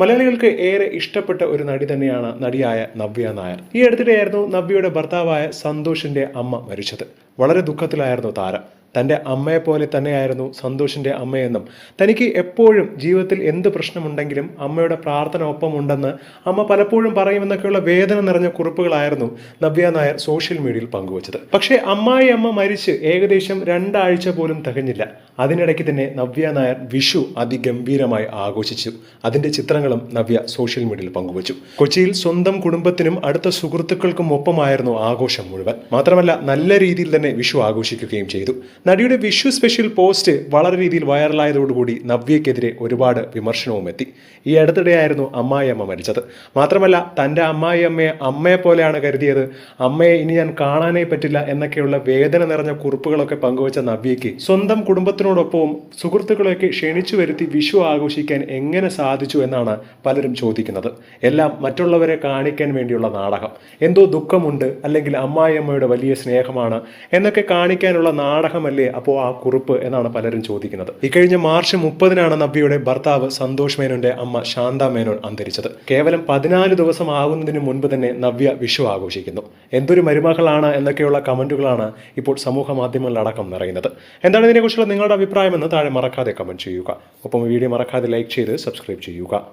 മലയാളികൾക്ക് ഏറെ ഇഷ്ടപ്പെട്ട ഒരു നടി തന്നെയാണ് നടിയായ നവ്യ നായർ. ഈ അടുത്തിടെയായിരുന്നു നവ്യയുടെ ഭർത്താവായ സന്തോഷിന്റെ അമ്മ മരിച്ചത്. വളരെ ദുഃഖത്തിലായിരുന്നു താരം. തൻ്റെ അമ്മയെപ്പോലെ തന്നെയായിരുന്നു സന്തോഷിന്റെ അമ്മയെന്നും തനിക്ക് എപ്പോഴും ജീവിതത്തിൽ എന്ത് പ്രശ്നമുണ്ടെങ്കിലും അമ്മയുടെ പ്രാർത്ഥന ഒപ്പമുണ്ടെന്ന് അമ്മ പലപ്പോഴും പറയുമെന്നൊക്കെയുള്ള വേദന നിറഞ്ഞ കുറിപ്പുകളായിരുന്നു നവ്യ നായർ സോഷ്യൽ മീഡിയയിൽ പങ്കുവച്ചത്. പക്ഷേ അമ്മ മരിച്ച് ഏകദേശം 2 ആഴ്ച പോലും തികഞ്ഞില്ല. അതിനിടയ്ക്ക് തന്നെ നവ്യ നായർ വിഷു അതിഗംഭീരമായി ആഘോഷിച്ചു. അതിന്റെ ചിത്രങ്ങളും നവ്യ സോഷ്യൽ മീഡിയയിൽ പങ്കുവച്ചു. കൊച്ചിയിൽ സ്വന്തം കുടുംബത്തിനും അടുത്ത സുഹൃത്തുക്കൾക്കും ഒപ്പമായിരുന്നു ആഘോഷം മുഴുവൻ. മാത്രമല്ല നല്ല രീതിയിൽ തന്നെ വിഷു ആഘോഷിക്കുകയും ചെയ്തു. നടിയുടെ വിഷു സ്പെഷ്യൽ പോസ്റ്റ് വളരെ രീതിയിൽ വൈറലായതോടുകൂടി നവ്യക്കെതിരെ ഒരുപാട് വിമർശനവും എത്തി. ഈ അടുത്തിടെയായിരുന്നു അമ്മായിയമ്മ മരിച്ചത്. മാത്രമല്ല തൻ്റെ അമ്മയെ പോലെയാണ് കരുതിയത്, അമ്മയെ ഇനി ഞാൻ കാണാനേ പറ്റില്ല എന്നൊക്കെയുള്ള വേദന നിറഞ്ഞ കുറിപ്പുകളൊക്കെ പങ്കുവച്ച നവ്യയ്ക്ക് സ്വന്തം കുടുംബത്തിനോടൊപ്പവും സുഹൃത്തുക്കളെയൊക്കെ ക്ഷണിച്ചു വരുത്തി വിഷു ആഘോഷിക്കാൻ എങ്ങനെ സാധിച്ചു എന്നാണ് പലരും ചോദിക്കുന്നത്. എല്ലാം മറ്റുള്ളവരെ കാണിക്കാൻ വേണ്ടിയുള്ള നാടകം. എന്തോ ദുഃഖമുണ്ട്, അല്ലെങ്കിൽ അമ്മായിയമ്മയുടെ വലിയ സ്നേഹമാണ് എന്നൊക്കെ കാണിക്കാനുള്ള നാടകമല്ലേ അപ്പോൾ ആ കുറിപ്പ് എന്നാണ് പലരും ചോദിക്കുന്നത്. ഇക്കഴിഞ്ഞ മാർച്ച് 30-നാണ് നവ്യയുടെ ഭർത്താവ് സന്തോഷ് മേനോന്റെ അമ്മ ശാന്ത മേനോൻ അന്തരിച്ചത്. കേവലം 14 ദിവസം ആകുന്നതിന് മുൻപ് തന്നെ നവ്യ വിഷു ആഘോഷിക്കുന്നു. എന്തൊരു മരുമകളാണ് എന്നൊക്കെയുള്ള കമന്റുകളാണ് ഇപ്പോൾ സമൂഹ മാധ്യമങ്ങളിലടക്കം നിറയുന്നത്. എന്താണ് ഇതിനെക്കുറിച്ചുള്ള നിങ്ങളുടെ അഭിപ്രായമെന്ന് താഴെ മറക്കാതെ കമന്റ് ചെയ്യുക. ഒപ്പം വീഡിയോ മറക്കാതെ ലൈക്ക് ചെയ്ത് സബ്സ്ക്രൈബ് ചെയ്യുക.